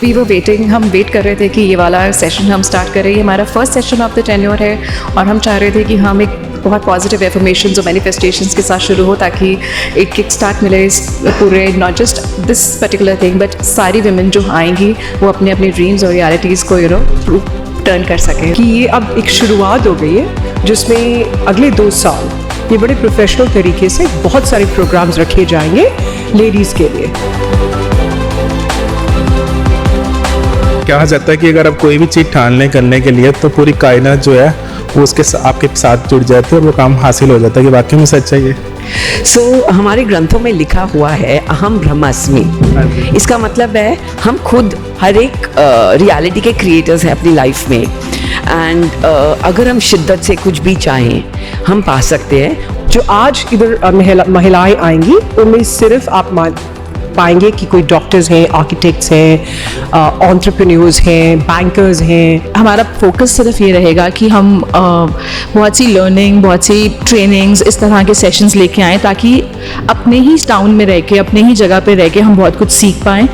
We were waiting, हम wait कर रहे थे कि ये वाला सेशन हम स्टार्ट करें। ये हमारा first session of the tenure है और हम चाह रहे थे कि हम एक बहुत पॉजिटिव एफर्मेशंस और मैनिफेस्टेशंस के साथ शुरू हो, ताकि एक किक स्टार्ट मिले इस पूरे, not just this particular thing but सारी विमेन जो आएंगी वो अपने अपने ड्रीम्स और रियलिटीज़ को टर्न कर सकें। कि ये अब एक शुरुआत हो गई है जिसमें अगले 2 साल ये बड़े प्रोफेशनल तरीके से बहुत सारे प्रोग्राम्स रखे जाएंगे लेडीज़ के लिए। कहा जाता है कि अगर आप कोई भी चीज़ ठान करने के लिए तो पूरी कायनात जो है वो उसके आपके साथ जुड़ जाती है और वो काम हासिल हो जाता है। कि वाकई में सच्चाई है। हमारे ग्रंथों में लिखा हुआ है अहम ब्रह्मास्मि। इसका मतलब है हम खुद हर एक रियलिटी के क्रिएटर्स हैं अपनी लाइफ में। एंड अगर हम शिद्दत से कुछ भी चाहें हम पा सकते हैं। जो आज इधर महिलाएं आएंगी उनमें सिर्फ आप पाएंगे कि कोई डॉक्टर्स हैं, आर्किटेक्ट्स हैं, एंटरप्रेन्योर्स हैं, बैंकर्स हैं। हमारा फोकस सिर्फ ये रहेगा कि हम बहुत सी लर्निंग, बहुत सी ट्रेनिंग्स, इस तरह के सेशंस लेके आएँ, ताकि अपने ही टाउन में रह के, अपने ही जगह पे रह के हम बहुत कुछ सीख पाएँ।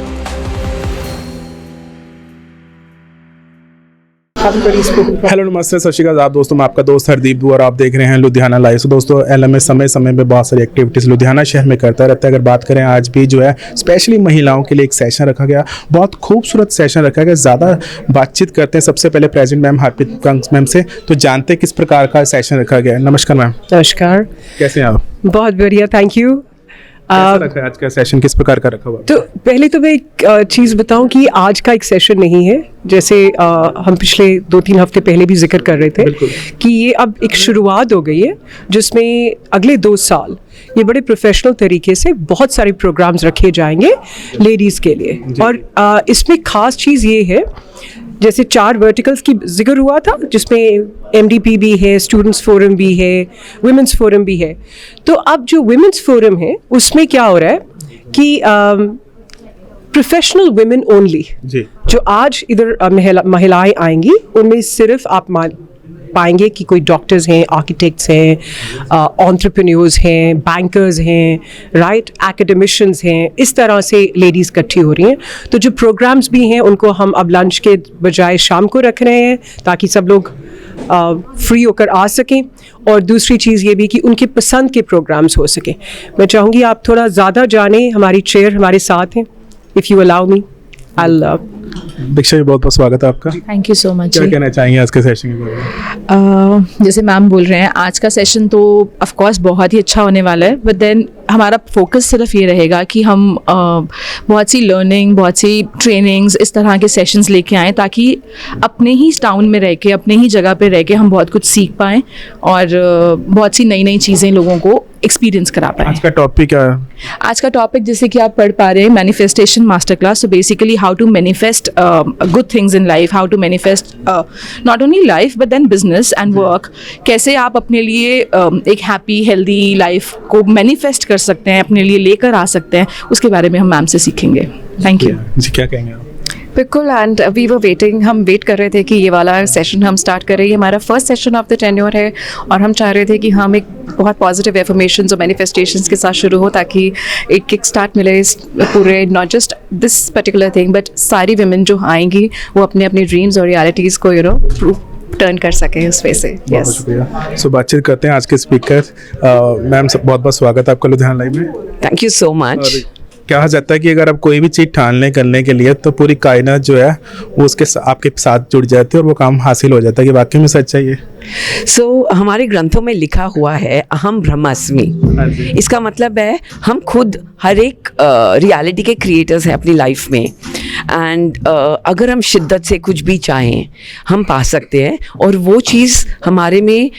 हेलो नमस्ते, सत श्री अकाल आप दोस्तों। मैं आपका दोस्त हरदीप दू और आप देख रहे हैं लुधियाना लाइव। तो दोस्तों LMS समय समय पे बहुत सारी एक्टिविटीज़ लुधियाना शहर में करता रहता है। अगर बात करें आज भी जो है स्पेशली महिलाओं के लिए एक सेशन रखा गया, बहुत खूबसूरत सेशन रखा गया। ज़्यादा बातचीत करते हैं सबसे पहले present ma'am Harpreet Kang ma'am से, तो जानते हैं किस प्रकार का सेशन रखा गया है। नमस्कार मैम। नमस्कार, कैसे हैं आप? बहुत बढ़िया, थैंक यू। कैसा रखा है आज का सेशन, किस प्रकार का रखा हुआ? तो पहले तो मैं एक चीज़ बताऊं कि आज का एक सेशन नहीं है, जैसे हम पिछले 2-3 हफ्ते पहले भी जिक्र कर रहे थे कि ये अब एक शुरुआत हो गई है जिसमें अगले 2 साल ये बड़े प्रोफेशनल तरीके से बहुत सारे प्रोग्राम्स रखे जाएंगे लेडीज़ के लिए। और इसमें ख़ास चीज़ ये है, जैसे 4 वर्टिकल्स की जिक्र हुआ था जिसमें MDP भी है, स्टूडेंट्स फोरम भी है, वुमेंस फोरम भी है। तो अब जो वुमेंस फोरम है उसमें क्या हो रहा है कि प्रोफेशनल वुमेन ओनली, जो आज इधर महिलाएं आएंगी उनमें सिर्फ आप पाएंगे कि कोई डॉक्टर्स हैं, आर्किटेक्ट्स हैं, एंटरप्रेन्योर्स हैं, बैंकर्स हैं, राइट, एकेडमिशियंस हैं। इस तरह से लेडीज़ इकट्ठी हो रही हैं। तो जो प्रोग्राम्स भी हैं उनको हम अब लंच के बजाय शाम को रख रहे हैं ताकि सब लोग फ्री होकर आ सकें। और दूसरी चीज़ ये भी कि उनके पसंद के प्रोग्राम्स हो सकें। मैं चाहूँगी आप थोड़ा ज़्यादा जानें। हमारी चेयर हमारे साथ हैं, if you allow me. Diksha ji, बहुत बहुत स्वागत है आपका। Thank you so much. क्या कहना चाहेंगे आज के सेशन के बारे में? जैसे मैम बोल रहे हैं आज का सेशन तो ऑफ कोर्स बहुत ही अच्छा होने वाला है, बट देन हमारा फोकस सिर्फ ये रहेगा कि हम बहुत सी लर्निंग, बहुत सी ट्रेनिंग्स, इस तरह के सेशंस लेके आएँ, ताकि अपने ही टाउन में रह के, अपने ही जगह पे रह के हम बहुत कुछ सीख पाएँ और बहुत सी नई नई चीज़ें लोगों को एक्सपीरियंस करा पाएँ। आज का टॉपिक क्या है? आज का टॉपिक जैसे कि आप पढ़ पा रहे हैं, manifestation master class. So basically how to manifest good things in life, how to manifest not only life but then business and work. कैसे आप अपने लिए एक हैप्पी हेल्दी लाइफ को मैनिफेस्ट कर सकते हैं, अपने लिए लेकर आ सकते हैं, उसके बारे में हम मैम से सीखेंगे। थैंक यू जी। क्या कहेंगे आप? बिल्कुल, एंड वी वर वेटिंग, हम वेट कर रहे थे कि ये वाला सेशन हम स्टार्ट करें। ये हमारा first session of the tenure है और हम चाह रहे थे कि हम एक बहुत पॉजिटिव एफर्मेशंस और मैनिफेस्टेशंस के साथ शुरू हो, ताकि एक किक स्टार्ट मिले इस पूरे, not just this particular thing but सारी विमेन जो आएंगी वो अपने अपने ड्रीम्स और रियलिटीज़ को टर्न कर सकें उस वे से। बहुत शुक्रिया। सो बातचीत करते हैं आज के स्पीकर मैम। बहुत बहुत स्वागत है आपका लुधियाना लाइव में। Thank you so much. कहा जाता है कि अगर आप कोई भी चीज़ ठान करने के लिए तो पूरी कायनात जो है वो उसके आपके साथ जुड़ जाती है और वो काम हासिल हो जाता है। कि वाकई में सच्चाई है। हमारे ग्रंथों में लिखा हुआ है अहम ब्रह्मास्मि। इसका मतलब है हम खुद हर एक रियलिटी के क्रिएटर्स हैं अपनी लाइफ में। एंड अगर हम शिद्दत से कुछ भी चाहें हम पा सकते हैं। और वो चीज़ हमारे में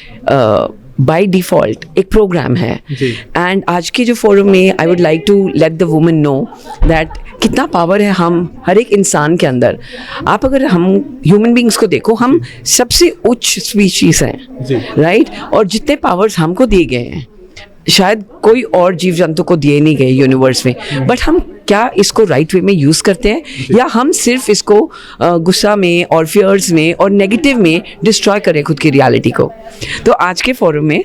बाय डिफ़ॉल्ट एक प्रोग्राम है। एंड आज के जो फोरम में I would like to let the women know that कितना पावर है हम हर एक इंसान के अंदर। आप अगर हम ह्यूमन बींग्स को देखो, हम सबसे उच्च स्पीशीज़ हैं, राइट? और जितने पावर्स हमको दिए गए हैं शायद कोई और जीव जंतु को दिए नहीं गए यूनिवर्स में, बट हम क्या इसको राइट वे में यूज़ करते हैं या हम सिर्फ इसको गुस्सा में और फियर्स में और नेगेटिव में डिस्ट्रॉय करें खुद की रियलिटी को। तो आज के फोरम में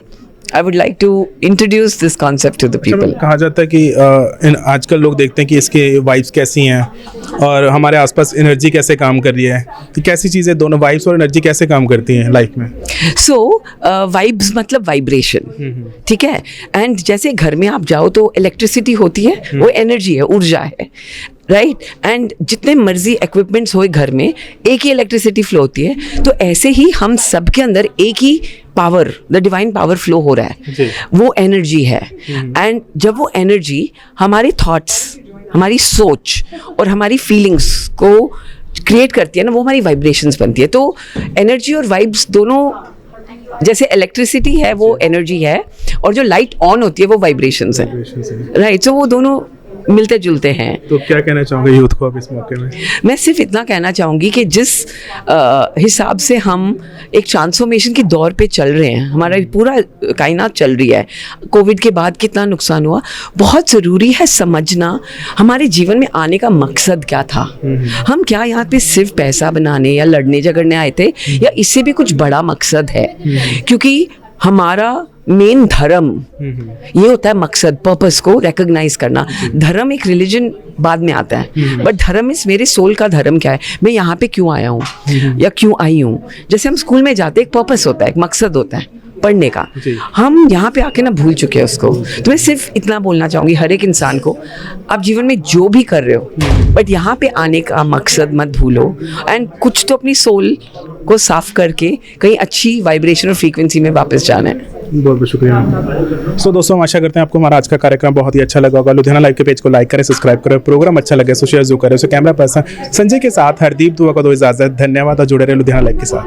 I would like to introduce this concept to the people. कहा जाता है कि आजकल लोग देखते हैं कि इसके वाइब्स कैसी हैं और हमारे आसपास एनर्जी कैसे काम कर रही है, तो कैसी चीज़ें दोनों वाइब्स और एनर्जी कैसे काम करती हैं लाइफ में? So वाइब्स मतलब वाइब्रेशन, ठीक है। एंड जैसे घर में आप जाओ तो इलेक्ट्रिसिटी होती है, वो एनर्जी है, ऊर्जा है, राइट। एंड जितने मर्जी इक्विपमेंट्स होए घर में, एक ही इलेक्ट्रिसिटी फ्लो होती है। तो ऐसे ही हम सब के अंदर एक ही power, the divine power flow हो रहा है, वो एनर्जी है। एंड जब वो एनर्जी हमारे थॉट्स, हमारी सोच और हमारी फीलिंग्स को क्रिएट करती है ना, वो हमारी वाइब्रेशंस बनती है। तो एनर्जी और वाइब्स दोनों, जैसे इलेक्ट्रिसिटी है वो एनर्जी है, और जो लाइट ऑन होती है वो वाइब्रेशंस है, राइट। सो वो दोनों मिलते जुलते हैं। तो क्या कहना चाहोगे यूथ को आप इस मौके में? मैं सिर्फ इतना कहना चाहूँगी कि जिस हिसाब से हम एक ट्रांसफॉर्मेशन के दौर पे चल रहे हैं, हमारा पूरा कायनात चल रही है, कोविड के बाद कितना नुकसान हुआ, बहुत ज़रूरी है समझना हमारे जीवन में आने का मकसद क्या था। हम क्या यहाँ पे सिर्फ पैसा बनाने या लड़ने झगड़ने आए थे, या इससे भी कुछ बड़ा मकसद है? क्योंकि हमारा मेन धर्म ये होता है, मकसद, पर्पस को रिकॉग्नाइज करना। धर्म एक रिलीजन बाद में आता है, बट धर्म इस मेरे सोल का धर्म क्या है, मैं यहाँ पे क्यों आया हूँ या क्यों आई हूँ। जैसे हम स्कूल में जाते, एक पर्पस होता है, एक मकसद होता है पढ़ने का, हम यहाँ पे आके ना भूल चुके हैं उसको। तो मैं सिर्फ इतना बोलना चाहूँगी हर एक इंसान को, आप जीवन में जो भी कर रहे हो, बट यहाँ पे आने का मकसद मत भूलो। एंड कुछ तो अपनी सोल को साफ करके कहीं अच्छी वाइब्रेशन और फ्रीक्वेंसी में वापस जाना है। बहुत बहुत शुक्रिया। सो दोस्तों, हम आशा करते हैं आपको हमारा आज का कार्यक्रम बहुत ही अच्छा लगा होगा। लुधियाना लाइव के पेज को लाइक करें, सब्सक्राइब करें, प्रोग्राम अच्छा लगे तो शेयर जरूर करें। सो कैमरा पर्सन संजय के साथ हरदीप दुआ को दो इजाजत। धन्यवाद और जुड़े रहे लुधियाना लाइव के साथ।